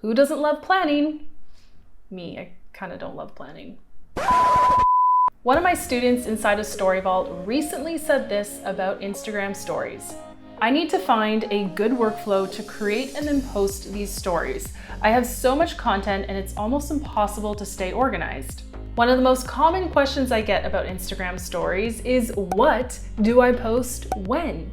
Who doesn't love planning? Me, I kind of don't love planning. One of my students inside of Story Vault recently said this about Instagram stories. I need to find a good workflow to create and then post these stories. I have so much content and it's almost impossible to stay organized. One of the most common questions I get about Instagram stories is, what do I post when?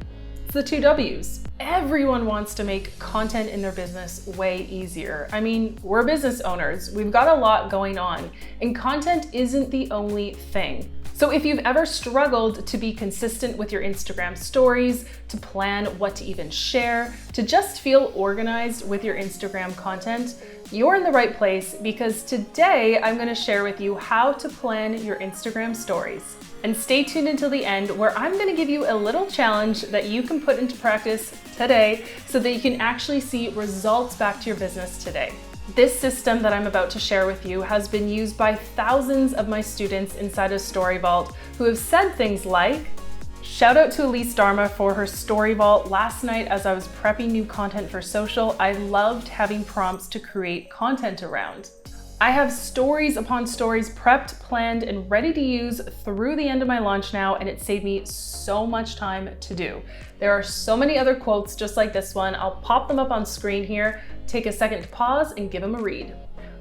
It's the 2 W's. Everyone wants to make content in their business way easier. I mean, we're business owners, we've got a lot going on, and content isn't the only thing. So if you've ever struggled to be consistent with your Instagram stories, to plan what to even share, to just feel organized with your Instagram content, you're in the right place, because today I'm going to share with you how to plan your Instagram stories. And stay tuned until the end, where I'm going to give you a little challenge that you can put into practice today so that you can actually see results back to your business today. This system that I'm about to share with you has been used by thousands of my students inside of Story Vault who have said things like, shout out to Elise Darma for her Story Vault. Last night as I was prepping new content for social, I loved having prompts to create content around. I have stories upon stories prepped, planned, and ready to use through the end of my launch now, and it saved me so much time to do. There are so many other quotes just like this one. I'll pop them up on screen here. Take a second to pause and give them a read.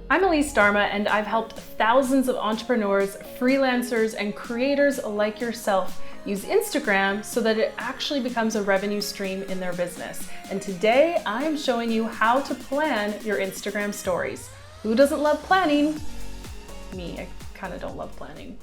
I'm Elise Darma, and I've helped thousands of entrepreneurs, freelancers, and creators like yourself use Instagram so that it actually becomes a revenue stream in their business. And today I am showing you how to plan your Instagram stories. Who doesn't love planning? Me, I kind of don't love planning.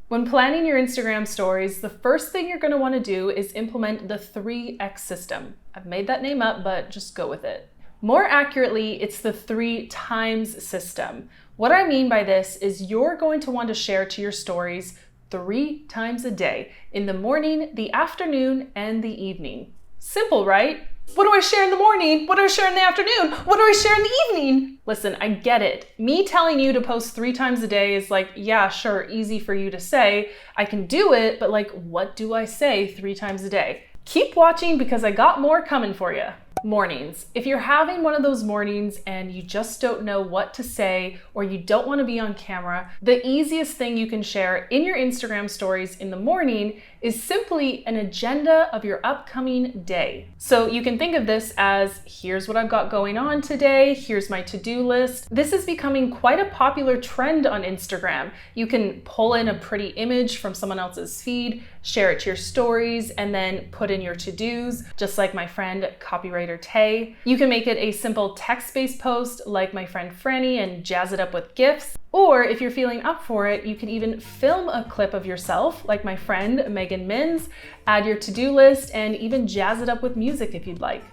When planning your Instagram stories, the first thing you're going to want to do is implement the 3X system. I've made that name up, but just go with it. More accurately, it's the 3 times system. What I mean by this is you're going to want to share to your stories 3 times a day, in the morning, the afternoon, and the evening. Simple, right? What do I share in the morning? What do I share in the afternoon? What do I share in the evening? Listen, I get it. Me telling you to post 3 times a day is like, yeah, sure, easy for you to say. I can do it, but like, what do I say 3 times a day? Keep watching because I got more coming for you. Mornings. If you're having one of those mornings and you just don't know what to say or you don't want to be on camera, the easiest thing you can share in your Instagram stories in the morning is simply an agenda of your upcoming day. So you can think of this as, here's what I've got going on today, here's my to-do list. This is becoming quite a popular trend on Instagram. You can pull in a pretty image from someone else's feed, share it to your stories, and then put in your to-dos, just like my friend copywriter Tay. You can make it a simple text-based post like my friend Franny and jazz it up with GIFs. Or if you're feeling up for it, you can even film a clip of yourself like my friend Megan Mins, add your to-do list, and even jazz it up with music if you'd like.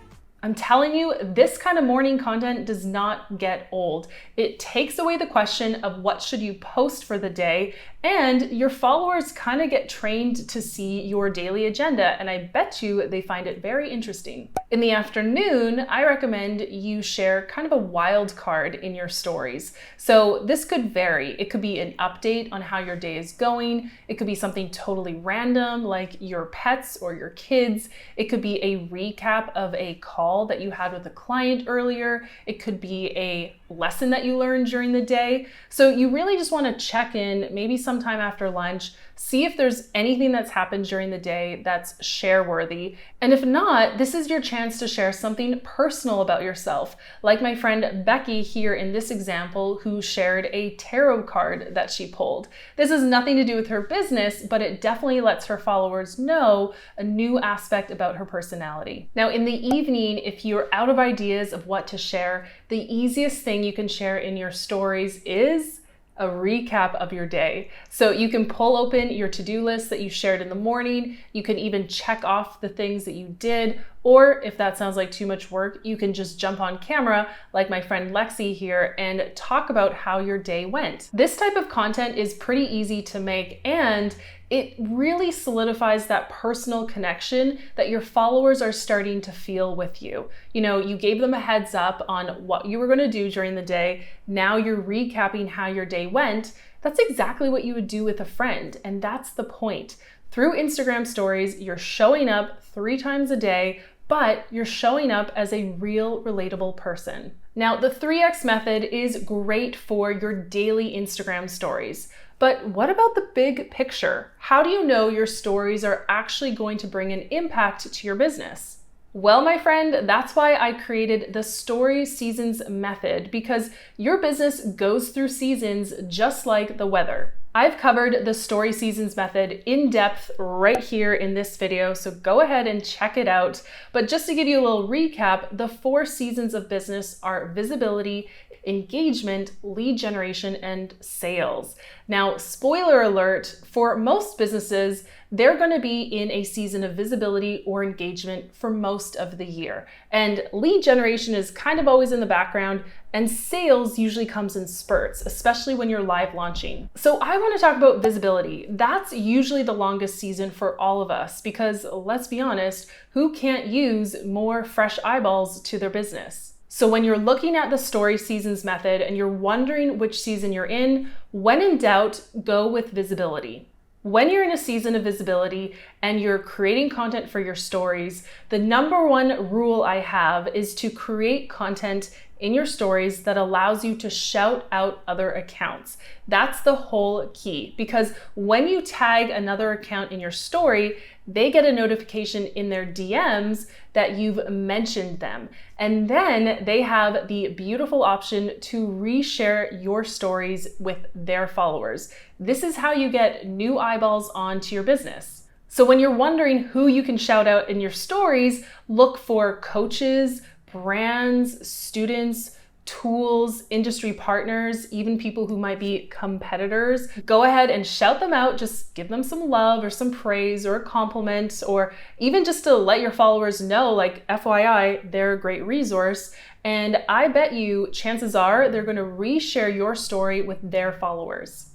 I'm telling you, this kind of morning content does not get old. It takes away the question of what should you post for the day, and your followers kind of get trained to see your daily agenda, and I bet you they find it very interesting. In the afternoon, I recommend you share kind of a wild card in your stories. So this could vary. It could be an update on how your day is going. It could be something totally random like your pets or your kids. It could be a recap of a call that you had with a client earlier. It could be a lesson that you learned during the day. So you really just want to check in maybe sometime after lunch, see if there's anything that's happened during the day that's share worthy. And if not, this is your chance to share something personal about yourself, like my friend Becky here in this example, who shared a tarot card that she pulled. This has nothing to do with her business, but it definitely lets her followers know a new aspect about her personality. Now in the evening, if you're out of ideas of what to share, the easiest thing you can share in your stories is a recap of your day. So you can pull open your to-do list that you shared in the morning. You can even check off the things that you did, or if that sounds like too much work, you can just jump on camera like my friend Lexi here and talk about how your day went. This type of content is pretty easy to make, and it really solidifies that personal connection that your followers are starting to feel with you. You know, you gave them a heads up on what you were going to do during the day. Now you're recapping how your day went. That's exactly what you would do with a friend, and that's the point. Through Instagram stories, you're showing up 3 times a day, but you're showing up as a real, relatable person. Now, the 3x method is great for your daily Instagram stories. But what about the big picture? How do you know your stories are actually going to bring an impact to your business? Well, my friend, that's why I created the story seasons method, because your business goes through seasons just like the weather. I've covered the story seasons method in depth right here in this video, so go ahead and check it out. But just to give you a little recap, the 4 seasons of business are visibility, engagement, lead generation, and sales. Now, spoiler alert, for most businesses, they're going to be in a season of visibility or engagement for most of the year. And lead generation is kind of always in the background, and sales usually comes in spurts, especially when you're live launching. So I want to talk about visibility. That's usually the longest season for all of us because, let's be honest, who can't use more fresh eyeballs to their business? So when you're looking at the story seasons method and you're wondering which season you're in, when in doubt, go with visibility. When you're in a season of visibility and you're creating content for your stories, the number one rule I have is to create content in your stories that allows you to shout out other accounts. That's the whole key, because when you tag another account in your story, they get a notification in their DMs that you've mentioned them. And then they have the beautiful option to reshare your stories with their followers. This is how you get new eyeballs onto your business. So when you're wondering who you can shout out in your stories, look for coaches, brands, students, tools, industry partners, even people who might be competitors. Go ahead and shout them out. Just give them some love or some praise or a compliment, or even just to let your followers know, like, FYI, they're a great resource. And I bet you chances are they're going to reshare your story with their followers.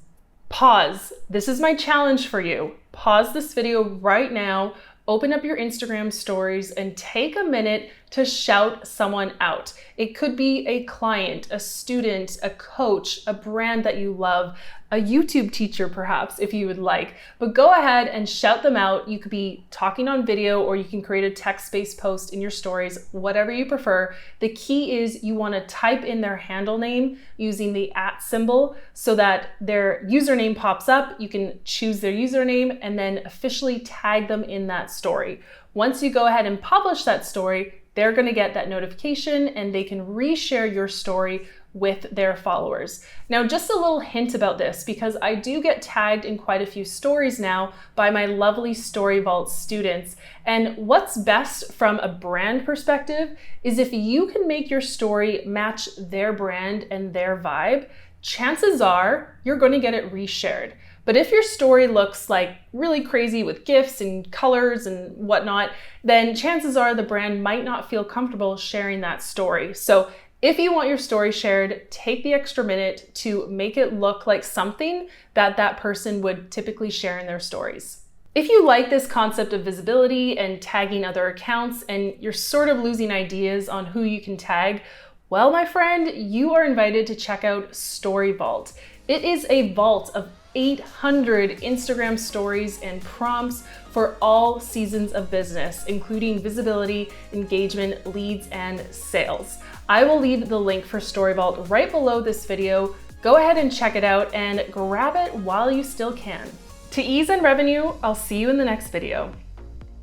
Pause. This is my challenge for you. Pause this video right now. Open up your Instagram stories and take a minute to shout someone out. It could be a client, a student, a coach, a brand that you love, a YouTube teacher perhaps, if you would like. But go ahead and shout them out. You could be talking on video, or you can create a text-based post in your stories, whatever you prefer. The key is you want to type in their handle name using the @ symbol so that their username pops up. You can choose their username and then officially tag them in that story. Once you go ahead and publish that story, they're going to get that notification and they can reshare your story with their followers. Now, just a little hint about this, because I do get tagged in quite a few stories now by my lovely Story Vault students. And what's best from a brand perspective is if you can make your story match their brand and their vibe, chances are you're going to get it reshared. But if your story looks like really crazy with GIFs and colors and whatnot, then chances are the brand might not feel comfortable sharing that story. So if you want your story shared, take the extra minute to make it look like something that that person would typically share in their stories. If you like this concept of visibility and tagging other accounts and you're sort of losing ideas on who you can tag, well, my friend, you are invited to check out Story Vault. It is a vault of 800 Instagram stories and prompts for all seasons of business, including visibility, engagement, leads, and sales. I will leave the link for Story Vault right below this video. Go ahead and check it out and grab it while you still can. To ease in revenue, I'll see you in the next video.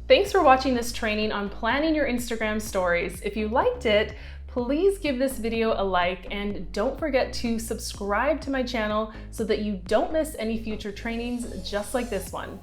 Thanks for watching this training on planning your Instagram stories. If you liked it, please give this video a like and don't forget to subscribe to my channel so that you don't miss any future trainings just like this one.